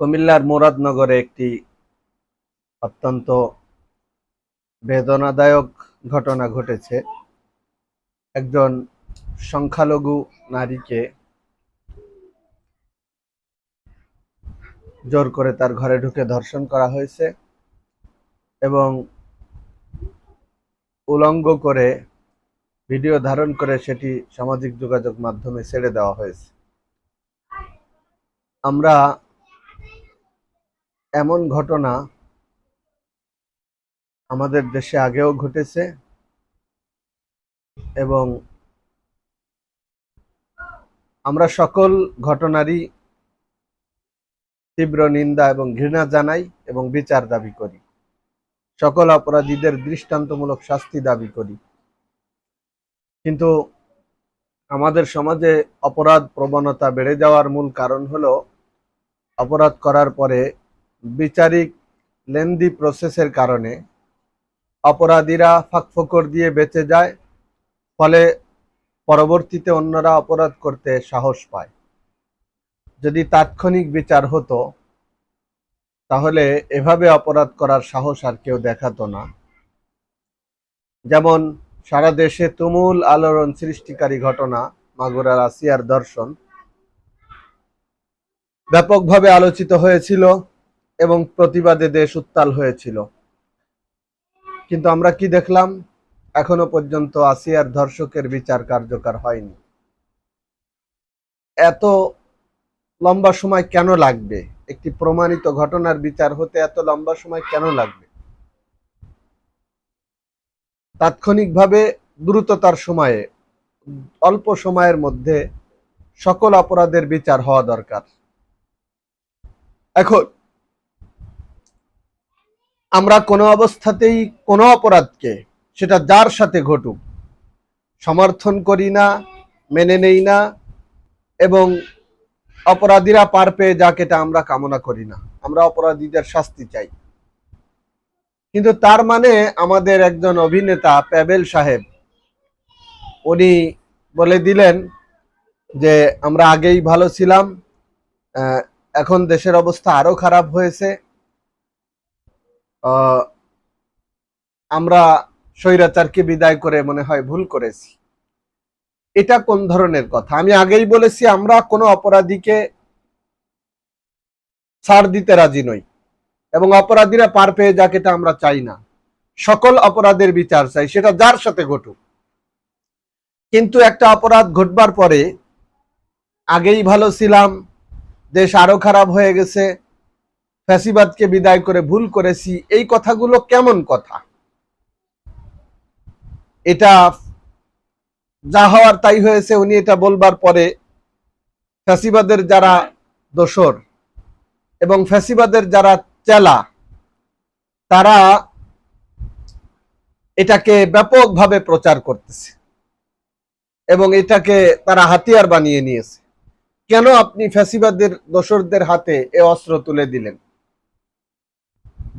কুমিল্লার মুরাদনগরে একটি অত্যন্ত বেদনাদায়ক ঘটনা ঘটেছে। একজন সংখ্যালঘু নারীকে জোর করে তার ঘরে ঢুকে ধর্ষণ করা হয়েছে এবং উলঙ্গ করে ভিডিও ধারণ করে সেটি সামাজিক যোগাযোগ মাধ্যমে ছেড়ে দেওয়া হয়েছে। আমরা এমন ঘটনা আমাদের দেশে আগেও ঘটেছে এবং আমরা সকল ঘটনারই তীব্র নিন্দা এবং ঘৃণা জানাই এবং বিচার দাবি করি। সকল অপরাধীদের দৃষ্টান্তমূলক শাস্তি দাবি করি। কিন্তু আমাদের সমাজে অপরাধ প্রবণতা বেড়ে যাওয়ার মূল কারণ হলো অপরাধ করার পরে বিচারিক লেন্দি প্রসেসের কারণে অপরাধীরা ফাঁকফোকর দিয়ে বেঁচে যায়, ফলে পরবর্তীতে অন্যরা অপরাধ করতে সাহস পায়। যদি তাৎক্ষণিক বিচার হতো তাহলে এভাবে অপরাধ করার সাহস আর কেউ দেখাতো না। যেমন সারা দেশে তুমুল আলোড়ন সৃষ্টিকারী ঘটনা মাগুরার আসিয়ার ধর্ষণ ব্যাপকভাবে আলোচিত হয়েছিল এবং প্রতিবাদে দেশ উত্তাল হয়েছিল। কিন্তু আমরা কি দেখলাম? এখনো পর্যন্ত আসিয়ার ধর্ষকের বিচার কার্যকর হয়নি। এত লম্বা সময় কেন লাগবে? একটি প্রমাণিত ঘটনার বিচার হতে এত লম্বা সময় কেন লাগবে? তাৎক্ষণিকভাবে দ্রুততার সময়ে অল্প সময়ের মধ্যে সকল অপরাধের বিচার হওয়া দরকার। এখন আমরা কোনো অবস্থাতেই কোনো অপরাধকে, সেটা যার সাথে ঘটুক, সমর্থন করি না, মেনে নেই না এবং অপরাধীরা পার পেয়ে যাক এটা আমরা কামনা করি না। আমরা অপরাধীদের শাস্তি চাই। কিন্তু তার মানে আমাদের একজন অভিনেতা প্যাবেল সাহেব উনি বলে দিলেন যে আমরা আগেই ভালো ছিলাম, এখন দেশের অবস্থা আরো খারাপ হয়েছে, আমরা স্বৈরাচারকে বিদায় করে মনে হয় ভুল করেছি। এটা কোন ধরনের কথা? আমি আগেই বলেছি আমরা কোনো অপরাধীকে ছাড় দিতে রাজি নই এবং অপরাধীরা পার পেয়ে যাক এটা আমরা চাই না। সকল অপরাধের বিচার চাই, সেটা যার সাথে ঘটুক। কিন্তু একটা অপরাধ ঘটবার পরে আগেই ভালো ছিলাম, দেশ আরো খারাপ হয়ে গেছে, ফ্যাসিবাদকে বিদায় করে ভুল করেছি, এই কথাগুলো কেমন কথা? এটা যা হওয়ার তাই হয়েছে। উনি এটা বলবার পরে ফ্যাসিবাদের যারা দোসর এবং ফ্যাসিবাদের যারা চেলা তারা এটাকে ব্যাপকভাবে প্রচার করতেছে এবং এটাকে তারা হাতিয়ার বানিয়ে নিয়েছে। কেন আপনি ফ্যাসিবাদের দোসরদের হাতে এ অস্ত্র তুলে দিলেন?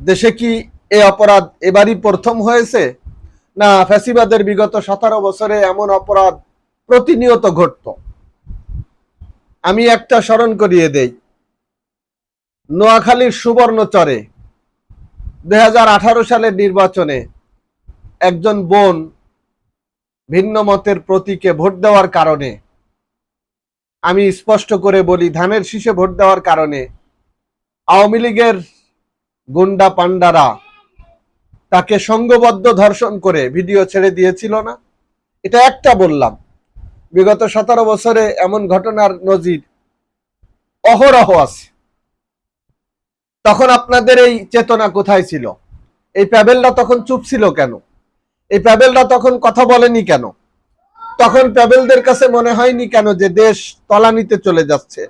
দেশে কি এ অপরাধ এবারই প্রথম হয়েছে, না ফ্যাসিবাদের বিগত 17 বছরে এমন অপরাধ প্রতিনিয়ত ঘটত? আমি একটা স্মরণ করিয়ে দেই। নোয়াখালীর সুবর্ণচরে 2018 সালের নির্বাচনে একজন বোন ভিন্ন মতের প্রতীকে ভোট দেওয়ার কারণে, আমি স্পষ্ট করে বলি ধানের শীষে ভোট দেওয়ার কারণে আওয়ামী লীগের গুন্ডা পান্ডারা তাকে সংঘবদ্ধ ধর্ষণ করে ভিডিও ছেড়ে দিয়েছিল না? এটা একটা বললাম। বিগত 17 বছরে এমন ঘটনার নজির অহরহ আছে। তখন আপনাদের এই চেতনা কোথায় ছিল? এই প্যাবেলরা তখন চুপ ছিল কেন? এই প্যাবেলরা তখন কথা বলেনি কেন? তখন প্যাবেলদের কাছে মনে হয়নি কেন যে দেশ তলানিতে চলে যাচ্ছে,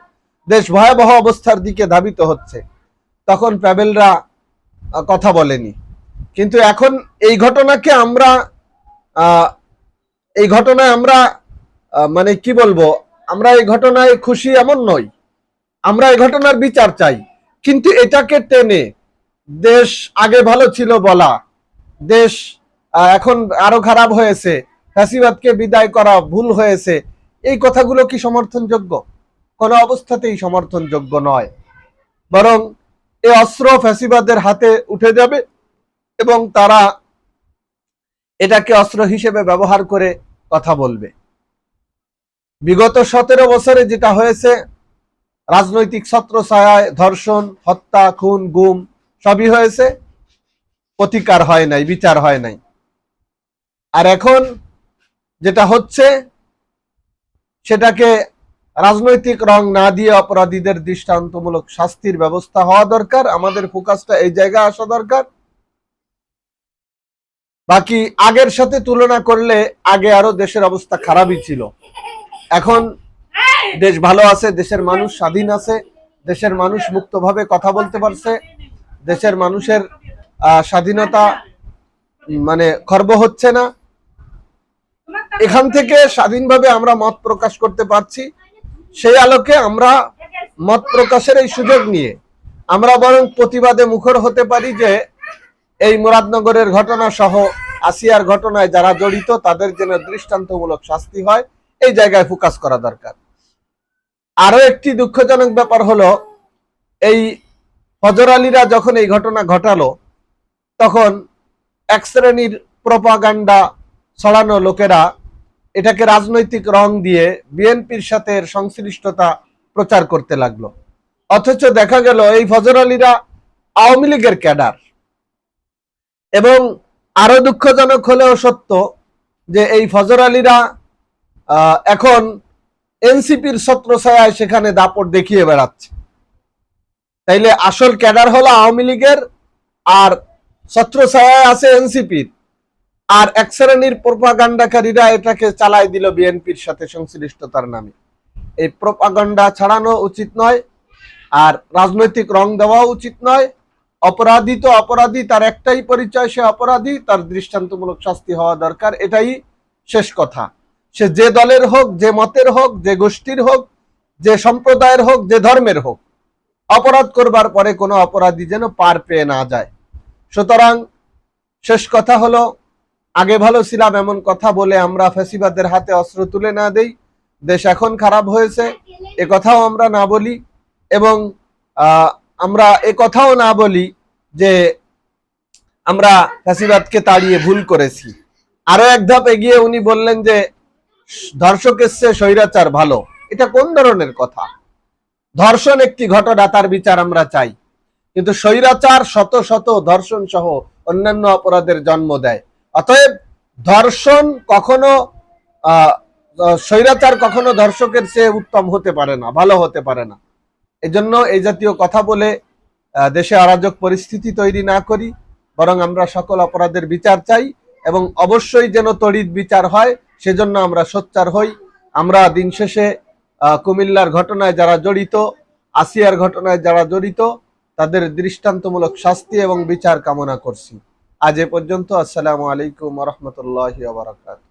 দেশ ভয়াবহ অবস্থার দিকে ধাবিত হচ্ছে? তখন প্যাবেলরা কথা বলেনি। কিন্তু এখন এই ঘটনাকে আমরা এই ঘটনায় আমরা মানে কি বলবো, আমরা এই ঘটনায় খুশি এমন নই। আমরা এই ঘটনার বিচার চাই। কিন্তু এটাকে টেনে দেশ আগে ভালো ছিল বলা, দেশ এখন আরো খারাপ হয়েছে, ফ্যাসিবাদকে বিদায় করা ভুল হয়েছে, এই কথাগুলো কি সমর্থনযোগ্য? কোনো অবস্থাতেই সমর্থনযোগ্য নয়। বরং এই অস্ত্র ফ্যাসিবাদের হাতে উঠে যাবে এবং তারা এটাকে অস্ত্র হিসেবে ব্যবহার করে কথা বলবে। বিগত 17 বছরে যেটা হয়েছে, রাজনৈতিক ছত্রছায়ায় ধর্ষণ, হত্যা, খুন, গুম সবই হয়েছে, প্রতিকার হয় নাই, বিচার হয় নাই। আর এখন যেটা হচ্ছে সেটাকে রাজনৈতিক রং না দিয়ে অপরাধীদের দৃষ্টান্তমূলক শাস্তির ব্যবস্থা হওয়া দরকার। আমাদের ফোকাসটা এই জায়গায় আসা দরকার। বাকি আগের সাথে তুলনা করলে আগে আরো দেশের অবস্থা খারাপই ছিল। এখন দেশ ভালো আছে, দেশের মানুষ স্বাধীন আছে, দেশের মানুষ মুক্তভাবে কথা বলতে পারছে, দেশের মানুষের স্বাধীনতা মানে খর্ব হচ্ছে না। এখান থেকে স্বাধীনভাবে আমরা মত প্রকাশ করতে পারছি। সেই আলোকে আমরা মত প্রকাশের এই সুযোগ নিয়ে আমরা বরং প্রতিবাদে মুখর হতে পারি যে এই মুরাদনগরের ঘটনা সহ আসিয়ার ঘটনায় যারা জড়িত তাদের যেন দৃষ্টান্তমূলক শাস্তি হয়, এই জায়গায় ফোকাস করা দরকার। আরো একটি দুঃখজনক ব্যাপার হলো, এই ফজর আলীরা যখন এই ঘটনা ঘটালো তখন এক শ্রেণীর প্রোপাগান্ডা ছড়ানো লোকেরা এটাকে রাজনৈতিক রং দিয়ে বিএনপির সাথে সংশ্লিষ্টতা প্রচার করতে লাগলো। অথচ দেখা গেল এই ফজর আলীরা আওয়ামী লীগের ক্যাডার। এবং আরো দুঃখজনক হলেও সত্য যে এই ফজর আলীরা এখন এনসিপির ছত্রছায়ায় সেখানে দাপট দেখিয়ে বেড়াচ্ছে। তাইলে আসল ক্যাডার হলো আওয়ামী লীগের, আর ছত্রছায়ায় আছে এনসিপির, আর এক শ্রেণীর প্রোপাগান্ডাকারীরা এটাকে চালাই দিল বিএনপির সাথে সংশ্লিষ্টতার নামে। এই প্রোপাগান্ডা ছাড়ানো উচিত নয়, আর রাজনৈতিক রং দেওয়া উচিত নয়। অপরাধী তো অপরাধী, তার একটাই পরিচয়, সে অপরাধী, তার দৃষ্টান্তমূলক শাস্তি হওয়া দরকার, এটাই শেষ কথা। সে যে দলের হোক, যে মতের হোক, যে গোষ্ঠীর হোক, যে সম্প্রদায়ের হোক, যে ধর্মের হোক, অপরাধ করবার পরে কোনো অপরাধী যেন পার পেয়ে না যায়। সুতরাং শেষ কথা হলো, আগে ভালো ছিলাম এমন কথা বলে আমরা ফ্যাসিবাদের হাতে অস্ত্র তুলে না দেই। দেশ এখন খারাপ হয়েছে এ কথাও আমরা না বলি, এবং আমরা এ কথাও না বলি যে আমরা ফ্যাসিবাদকে তাড়িয়ে ভুল করেছি। আরো এক ধাপ এগিয়ে উনি বললেন যে ধর্ষকের চেয়ে স্বৈরাচার ভালো। এটা কোন ধরনের কথা? ধর্ষণ একটি ঘটনা, তার বিচার আমরা চাই, কিন্তু স্বৈরাচার শত শত ধর্ষণ সহ অন্যান্য অপরাধের জন্ম দেয়। অতএব ধর্ষণ কখনো স্বৈরাচার কখনো ধর্ষকের চেয়ে উত্তম হতে পারে না, ভালো হতে পারে না। এজন্য এই জাতীয় কথা বলে দেশে অরাজক পরিস্থিতি তৈরি না করি, বরং আমরা সকল অপরাধের বিচার চাই, এবং অবশ্যই যেন তড়িৎ বিচার হয় সেজন্য আমরা সোচ্চার হই। আমরা দিন শেষে কুমিল্লার ঘটনায় যারা জড়িত, আসিয়ার ঘটনায় যারা জড়িত, তাদের দৃষ্টান্তমূলক শাস্তি এবং বিচার কামনা করছি। আজ এ পর্যন্ত। আসসালামু আলাইকুম ওয়া রাহমাতুল্লাহি ওয়া বারাকাতুহু।